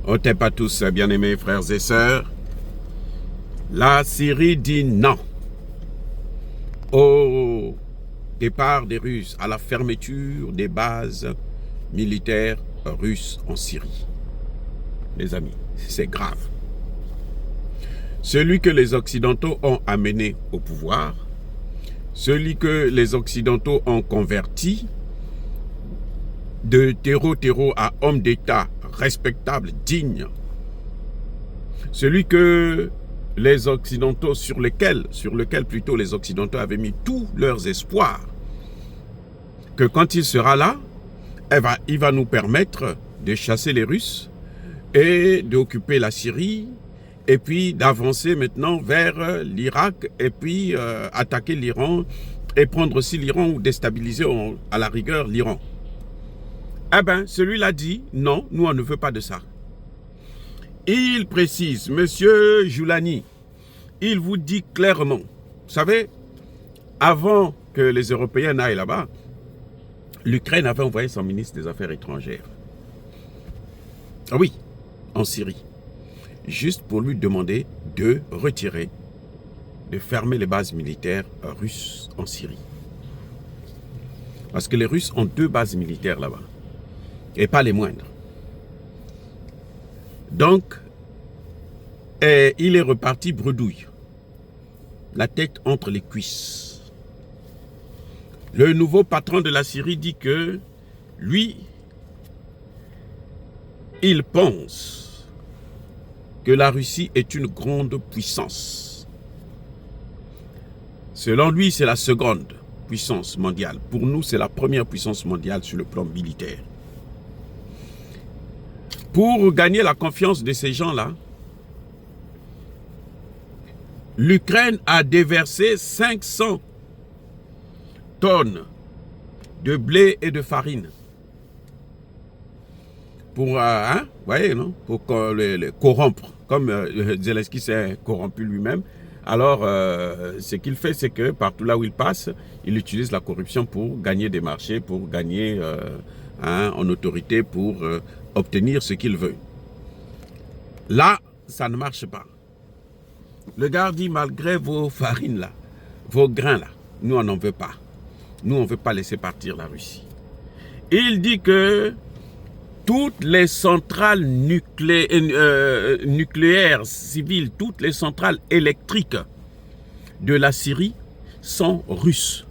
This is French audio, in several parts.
Au tape à tous, bien-aimés frères et sœurs. La Syrie dit non au départ des Russes, à la fermeture des bases militaires russes en Syrie. Les amis, c'est grave. Celui que les Occidentaux ont amené au pouvoir, celui que les Occidentaux ont converti de terreau à homme d'État respectable, digne, celui que les Occidentaux, sur lequel plutôt les Occidentaux avaient mis tous leurs espoirs, que quand il sera là, il va nous permettre de chasser les Russes et d'occuper la Syrie, et puis d'avancer maintenant vers l'Irak, et puis attaquer l'Iran, et prendre aussi l'Iran ou déstabiliser à la rigueur l'Iran. Eh bien, celui-là dit, non, nous on ne veut pas de ça. Il précise, monsieur Joulani, il vous dit clairement, vous savez, avant que les Européens n'aillent là-bas, l'Ukraine avait envoyé son ministre des Affaires étrangères. Ah oui, en Syrie. Juste pour lui demander de retirer, de fermer les bases militaires russes en Syrie. Parce que les Russes ont 2 bases militaires là-bas. Et pas les moindres. Donc, il est reparti bredouille. La tête entre les cuisses. Le nouveau patron de la Syrie dit que, lui, il pense que la Russie est une grande puissance. Selon lui, c'est la seconde puissance mondiale. Pour nous, c'est la première puissance mondiale sur le plan militaire. Pour gagner la confiance de ces gens-là, l'Ukraine a déversé 500 tonnes de blé et de farine pour, voyez, non? Pour les corrompre, comme Zelensky s'est corrompu lui-même. Alors, ce qu'il fait, c'est que partout là où il passe, il utilise la corruption pour gagner des marchés, pour gagner en autorité, pour obtenir ce qu'il veut. Là, ça ne marche pas. Le gars dit, malgré vos farines là, vos grains là, nous on n'en veut pas. Nous on ne veut pas laisser partir la Russie. Il dit que toutes les centrales nucléaires civiles, toutes les centrales électriques de la Syrie sont russes.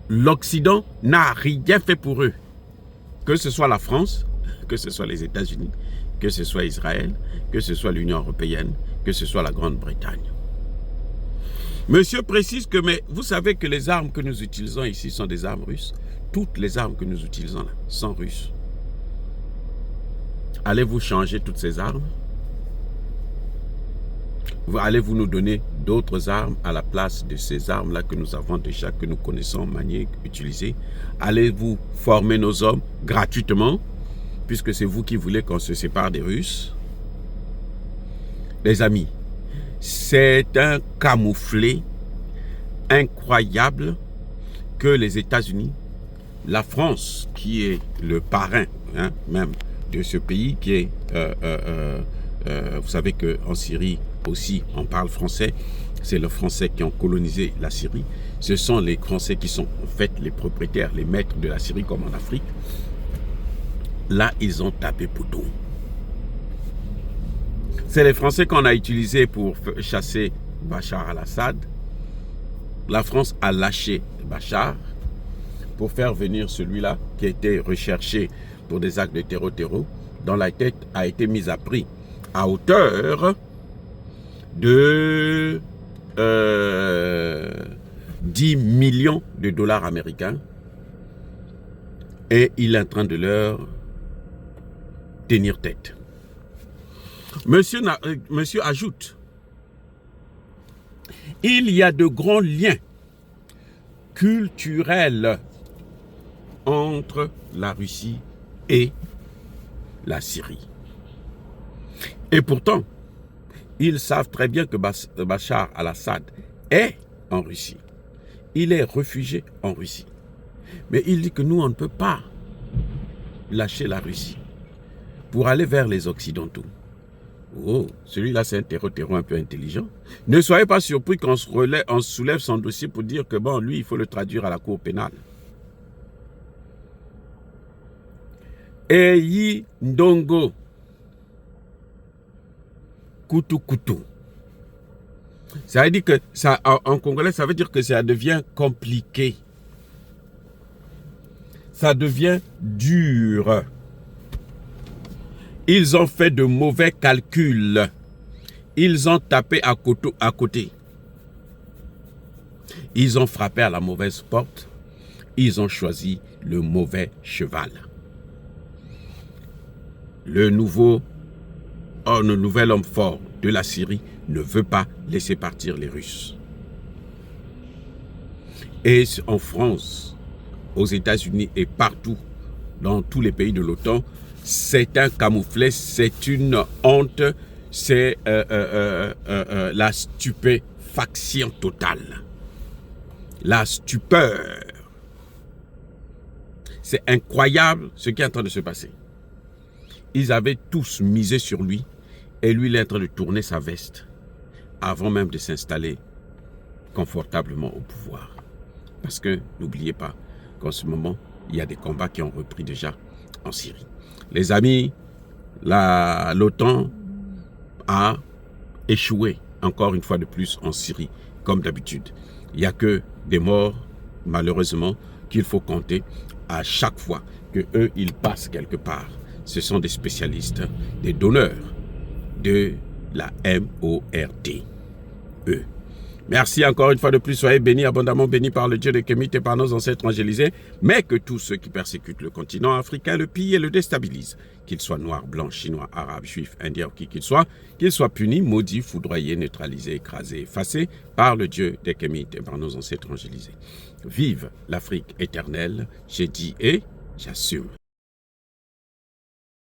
L'Occident n'a rien fait pour eux. Que ce soit la France, que ce soit les États-Unis, que ce soit Israël, que ce soit l'Union européenne, que ce soit la Grande-Bretagne. Monsieur précise que, mais vous savez que les armes que nous utilisons ici sont des armes russes. Toutes les armes que nous utilisons là sont russes. Allez-vous changer toutes ces armes? Allez-vous nous donner d'autres armes à la place de ces armes-là que nous avons déjà, que nous connaissons, manier, utiliser? Allez-vous former nos hommes gratuitement, puisque c'est vous qui voulez qu'on se sépare des Russes? Les amis, c'est un camouflet incroyable que les États-Unis, la France, qui est le parrain même de ce pays, qui est, vous savez qu'en Syrie aussi, on parle français, c'est les Français qui ont colonisé la Syrie, ce sont les Français qui sont en fait les propriétaires, les maîtres de la Syrie comme en Afrique. Là, ils ont tapé poteau. C'est les Français qu'on a utilisés pour chasser Bachar al-Assad. La France a lâché Bachar pour faire venir celui-là qui était recherché pour des actes de terreau, dont la tête a été mise à prix à hauteur de 10 millions de dollars américains. Et il est en train de leur tenir tête. Monsieur ajoute, il y a de grands liens culturels entre la Russie et la Syrie. Et pourtant, ils savent très bien que Bachar al-Assad est en Russie. Il est réfugié en Russie. Mais il dit que nous, on ne peut pas lâcher la Russie pour aller vers les Occidentaux. Oh, celui-là, c'est un terreau un peu intelligent. Ne soyez pas surpris qu'on soulève son dossier pour dire que, bon, lui, il faut le traduire à la cour pénale. Eyi Ndongo. Kutu Kutu. Ça veut dire que, ça, en congolais, ça veut dire que ça devient compliqué. Ça devient dur. Ils ont fait de mauvais calculs. Ils ont tapé à côté. Ils ont frappé à la mauvaise porte. Ils ont choisi le mauvais cheval. Le nouvel homme fort de la Syrie ne veut pas laisser partir les Russes. Et en France, aux États-Unis et partout, dans tous les pays de l'OTAN, c'est un camouflet, c'est une honte, c'est la stupéfaction totale. La stupeur. C'est incroyable ce qui est en train de se passer. Ils avaient tous misé sur lui et lui, il est en train de tourner sa veste avant même de s'installer confortablement au pouvoir. Parce que n'oubliez pas qu'en ce moment, il y a des combats qui ont repris déjà en Syrie. Les amis, l'OTAN a échoué encore une fois de plus en Syrie, comme d'habitude. Il n'y a que des morts, malheureusement, qu'il faut compter à chaque fois qu'eux, ils passent quelque part. Ce sont des spécialistes, des donneurs de la MORD. Eux. Merci encore une fois de plus. Soyez bénis, abondamment bénis par le Dieu de Kémite et par nos ancêtres angélisés. Mais que tous ceux qui persécutent le continent africain le pillent et le déstabilisent, qu'ils soient noirs, blancs, chinois, arabes, juifs, indiens, qu'ils soient punis, maudits, foudroyés, neutralisés, écrasés, effacés par le Dieu des Kémites et par nos ancêtres angélisés. Vive l'Afrique éternelle, j'ai dit et j'assume.